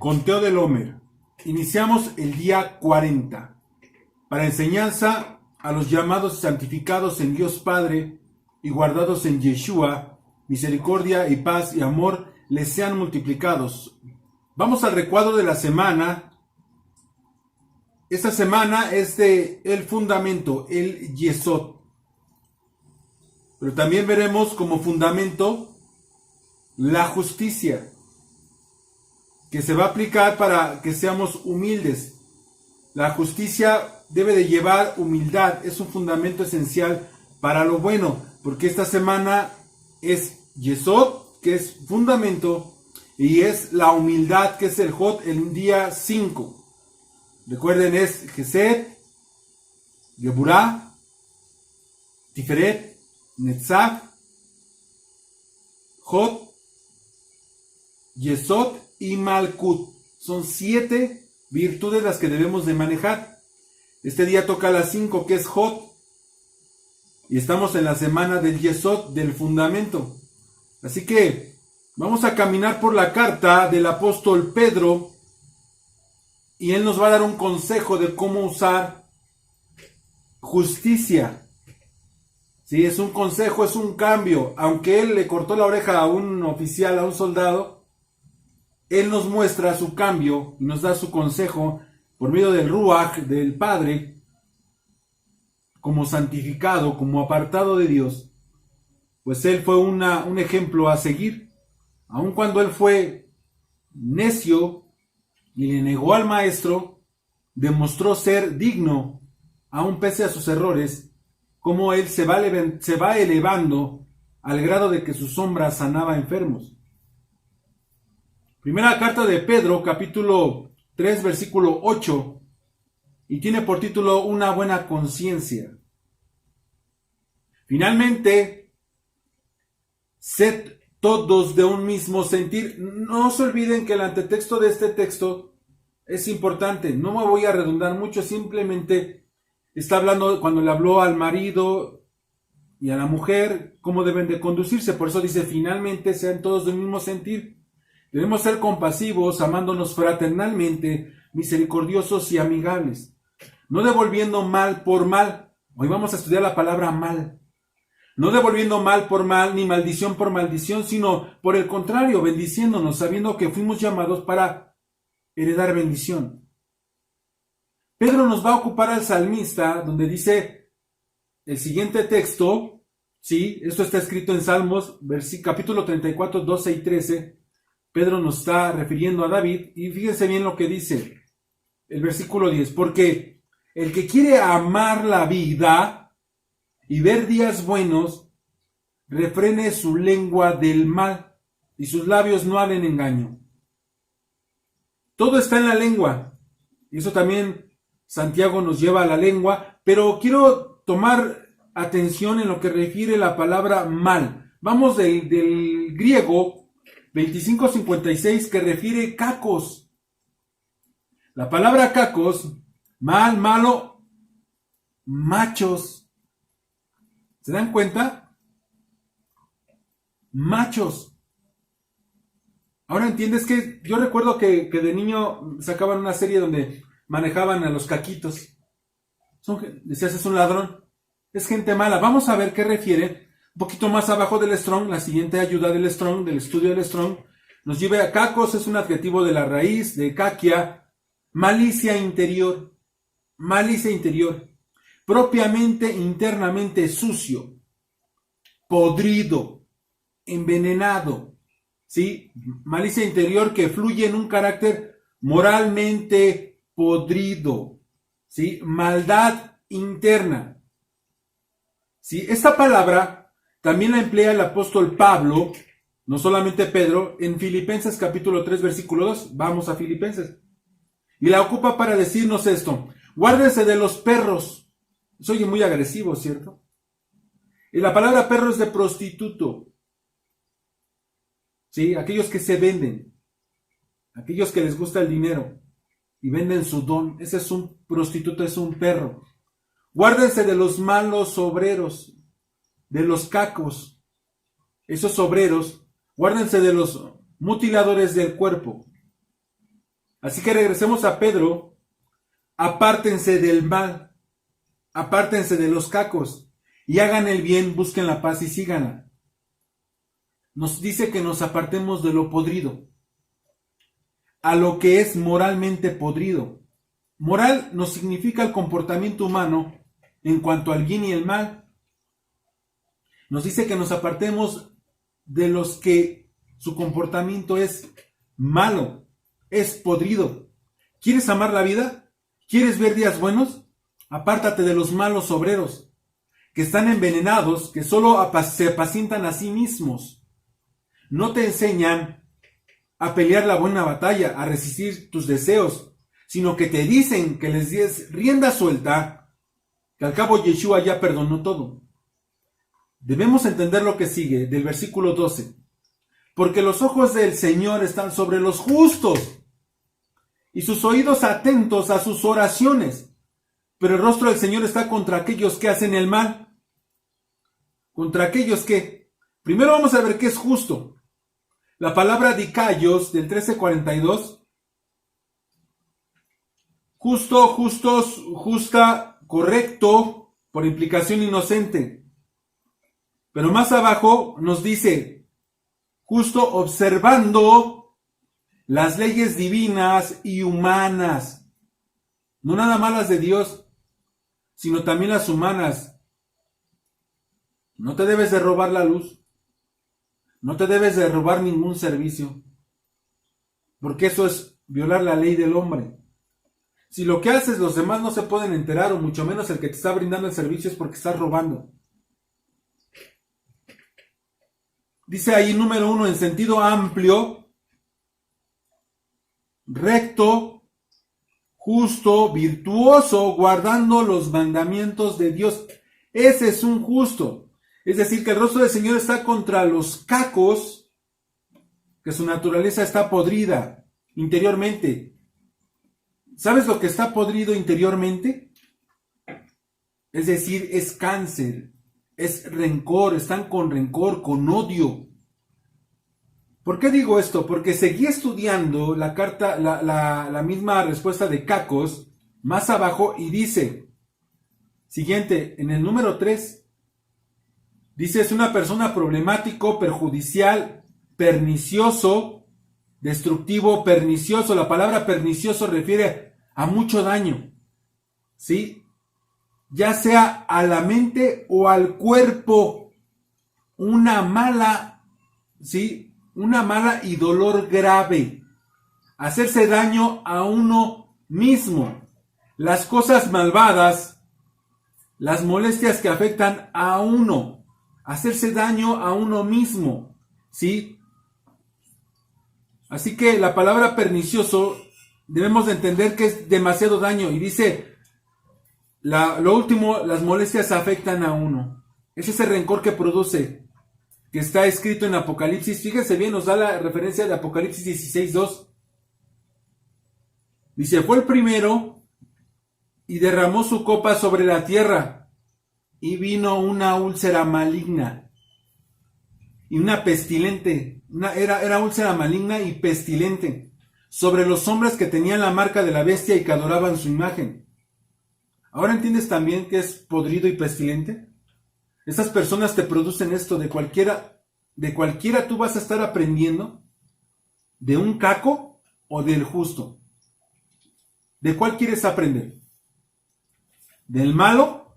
Conteo del Homer. Iniciamos el día 40. Para enseñanza a los llamados y santificados en Dios Padre y guardados en Yeshua, misericordia y paz y amor les sean multiplicados. Vamos al recuadro de la semana. Esta semana es de el fundamento, el Yesod. Pero también veremos como fundamento la justicia, que se va a aplicar para que seamos humildes. La justicia debe de llevar humildad, es un fundamento esencial para lo bueno, porque esta semana es Yesod, que es fundamento, y es la humildad, que es el Jod, el día 5. Recuerden, es Gesed, Geburah, Tiferet, Netzach, Jod, Yesod y Malkut. Son 7 virtudes las que debemos de manejar. Este día toca las 5, que es Jod, y estamos en la semana del Yesod, del fundamento. Así que vamos a caminar por la carta del apóstol Pedro, y él nos va a dar un consejo de cómo usar justicia. Sí, es un consejo, es un cambio. Aunque él le cortó la oreja a un oficial, a un soldado, él nos muestra su cambio y nos da su consejo por medio del Ruach, del Padre, como santificado, como apartado de Dios. Pues él fue un ejemplo a seguir. Aun cuando él fue necio y le negó al maestro, demostró ser digno, aun pese a sus errores, como él se va elevando al grado de que su sombra sanaba enfermos. Primera carta de Pedro, capítulo 3, versículo 8, y tiene por título Una buena conciencia. Finalmente, sed todos de un mismo sentir. No se olviden que el antetexto de este texto es importante. No me voy a redundar mucho, simplemente está hablando cuando le habló al marido y a la mujer cómo deben de conducirse. Por eso dice, finalmente sean todos del mismo sentir. Debemos ser compasivos, amándonos fraternalmente, misericordiosos y amigables, no devolviendo mal por mal. Hoy vamos a estudiar la palabra mal. No devolviendo mal por mal, ni maldición por maldición, sino por el contrario, bendiciéndonos, sabiendo que fuimos llamados para heredar bendición. Pedro nos va a ocupar al salmista, donde dice el siguiente texto, sí, esto está escrito en Salmos, capítulo 34, 12 y 13, Pedro nos está refiriendo a David, y fíjense bien lo que dice el versículo 10, porque el que quiere amar la vida y ver días buenos, refrene su lengua del mal, y sus labios no hablen engaño. Todo está en la lengua, y eso también Santiago nos lleva a la lengua, pero quiero tomar atención en lo que refiere la palabra mal. Vamos del griego 2556, que refiere cacos. La palabra cacos, mal, malo, machos. ¿Se dan cuenta? Machos. Ahora entiendes que yo recuerdo que de niño sacaban una serie donde manejaban a los caquitos. Decías, es un ladrón. Es gente mala. Vamos a ver qué refiere. Un poquito más abajo del Strong, la siguiente ayuda del Strong, del estudio del Strong, nos lleva a cacos, es un adjetivo de la raíz, de caquia, malicia interior. Malicia interior. Propiamente, internamente sucio, podrido, envenenado. ¿Sí? Malicia interior que fluye en un carácter moralmente podrido, ¿sí? Maldad interna. ¿Sí? Esta palabra también la emplea el apóstol Pablo, no solamente Pedro, en Filipenses capítulo 3, versículo 2. Vamos a Filipenses. Y la ocupa para decirnos esto: guárdense de los perros. Eso oye muy agresivo, ¿cierto? Y la palabra perro es de prostituto. ¿Sí? Aquellos que se venden, aquellos que les gusta el dinero y venden su don. Ese es un prostituto, es un perro. Guárdense de los malos obreros, de los cacos. Esos obreros, guárdense de los mutiladores del cuerpo. Así que regresemos a Pedro. Apártense del mal, apártense de los cacos, y hagan el bien, busquen la paz y síganla. Nos dice que nos apartemos de lo podrido, a lo que es moralmente podrido. Moral nos significa el comportamiento humano en cuanto al bien y el mal. Nos dice que nos apartemos de los que su comportamiento es malo, es podrido. ¿Quieres amar la vida? ¿Quieres ver días buenos? Apártate de los malos obreros, que están envenenados, que solo se apacientan a sí mismos. No te enseñan a pelear la buena batalla, a resistir tus deseos, sino que te dicen que les des rienda suelta, que al cabo Yeshua ya perdonó todo. Debemos entender lo que sigue del versículo 12. Porque los ojos del Señor están sobre los justos, y sus oídos atentos a sus oraciones. Pero el rostro del Señor está contra aquellos que hacen el mal. Contra aquellos que... Primero vamos a ver qué es justo. La palabra dikaios del 1342. Justo, justos, justa, correcto, por implicación inocente. Pero más abajo nos dice, justo observando las leyes divinas y humanas. No nada más las de Dios, sino también las humanas. No te debes de robar la luz. No te debes de robar ningún servicio. Porque eso es violar la ley del hombre. Si lo que haces los demás no se pueden enterar, o mucho menos el que te está brindando el servicio, es porque estás robando. Dice ahí número 1, en sentido amplio, recto, justo, virtuoso, guardando los mandamientos de Dios. Ese es un justo. Es decir, que el rostro del Señor está contra los cacos, que su naturaleza está podrida interiormente. ¿Sabes lo que está podrido interiormente? Es decir, es cáncer, es rencor, están con rencor, con odio. ¿Por qué digo esto? Porque seguí estudiando la carta, la misma respuesta de Cacos, más abajo, y dice, siguiente, en el número 3, dice, es una persona problemático, perjudicial, pernicioso, destructivo, pernicioso. La palabra pernicioso refiere a mucho daño, ¿sí? Ya sea a la mente o al cuerpo, una mala, ¿sí? Una mala y dolor grave, hacerse daño a uno mismo, las cosas malvadas, las molestias que afectan a uno, hacerse daño a uno mismo, ¿sí? Así que la palabra pernicioso debemos de entender que es demasiado daño, y dice, lo último, las molestias afectan a uno. Es ese rencor que produce, que está escrito en Apocalipsis. Fíjense bien, nos da la referencia de Apocalipsis 16:2. Dice, fue el primero y derramó su copa sobre la tierra, y vino una úlcera maligna y una pestilente, era úlcera maligna y pestilente sobre los hombres que tenían la marca de la bestia y que adoraban su imagen. ¿Ahora entiendes también que es podrido y pestilente? Estas personas te producen esto. De cualquiera tú vas a estar aprendiendo, de un caco o del justo. ¿De cuál quieres aprender? ¿Del malo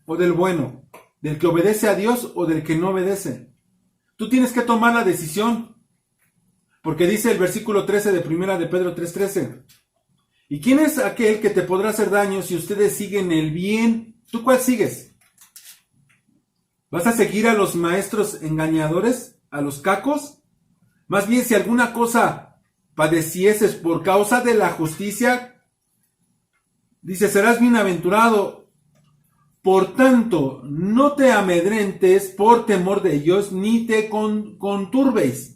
o del bueno? ¿Del que obedece a Dios o del que no obedece? Tú tienes que tomar la decisión, porque dice el versículo 13 de primera de Pedro 3:13. ¿Y quién es aquel que te podrá hacer daño si ustedes siguen el bien? ¿Tú cuál sigues? ¿Vas a seguir a los maestros engañadores, a los cacos? Más bien, si alguna cosa padecieses por causa de la justicia, dice, serás bienaventurado. Por tanto, no te amedrentes por temor de ellos, ni te conturbéis.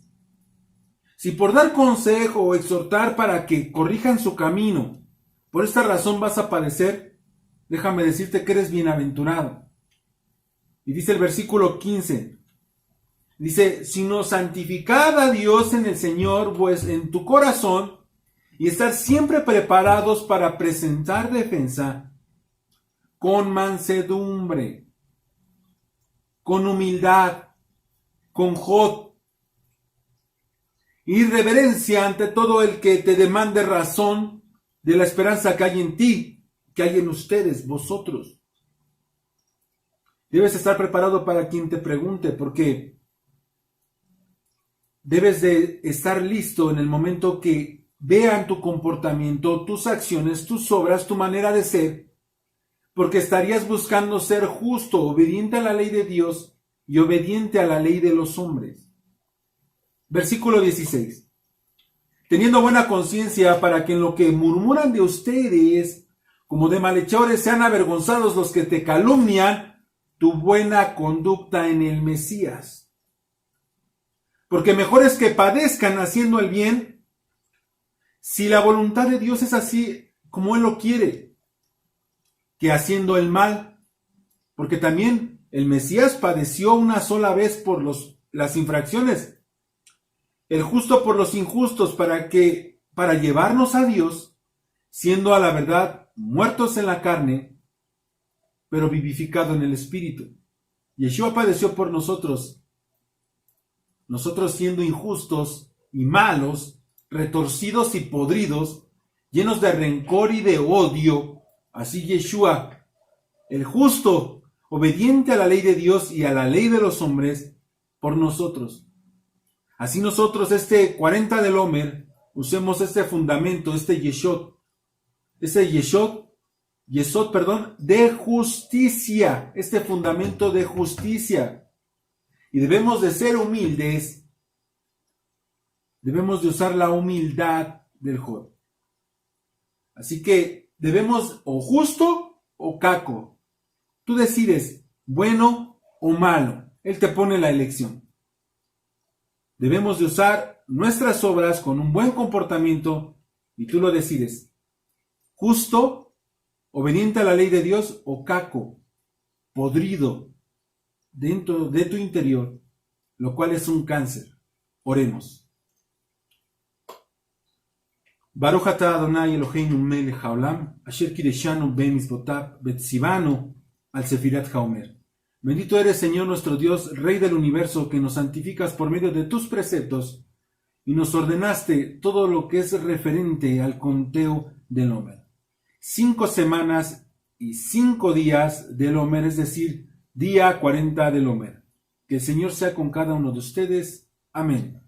Si por dar consejo o exhortar para que corrijan su camino, por esta razón vas a padecer, déjame decirte que eres bienaventurado. Y dice el versículo 15, dice, sino santificad a Dios en el Señor, pues en tu corazón, y estar siempre preparados para presentar defensa con mansedumbre, con humildad, con jod y reverencia ante todo el que te demande razón de la esperanza que hay en ti, que hay en ustedes, vosotros. Debes estar preparado para quien te pregunte, porque debes de estar listo en el momento que vean tu comportamiento, tus acciones, tus obras, tu manera de ser, porque estarías buscando ser justo, obediente a la ley de Dios y obediente a la ley de los hombres. Versículo 16. Teniendo buena conciencia para que en lo que murmuran de ustedes, como de malhechores, sean avergonzados los que te calumnian tu buena conducta en el Mesías. Porque mejor es que padezcan haciendo el bien, si la voluntad de Dios es así como Él lo quiere, que haciendo el mal. Porque también el Mesías padeció una sola vez por las infracciones, el justo por los injustos, para llevarnos a Dios, siendo a la verdad muertos en la carne, pero vivificado en el Espíritu. Yeshua padeció por nosotros siendo injustos y malos, retorcidos y podridos, llenos de rencor y de odio. Así Yeshua, el justo, obediente a la ley de Dios y a la ley de los hombres, por nosotros. Así nosotros, 40 del Omer, usemos este fundamento, Yesod, de justicia, este fundamento de justicia. Y debemos de ser humildes, debemos de usar la humildad del Jod. Así que debemos o justo o caco. Tú decides bueno o malo. Él te pone la elección. Debemos de usar nuestras obras con un buen comportamiento y tú lo decides. Justo, obediente a la ley de Dios o caco, podrido dentro de tu interior, lo cual es un cáncer. Oremos. Baruch atah Adonai Eloheinu melech haolam, asher kideshanu b'mitzvotav v'tzivanu al sefirat haomer. Bendito eres, Señor nuestro Dios, Rey del universo, que nos santificas por medio de tus preceptos y nos ordenaste todo lo que es referente al conteo del Omer. 5 semanas y 5 días del Omer, es decir, día 40 del Omer. Que el Señor sea con cada uno de ustedes. Amén.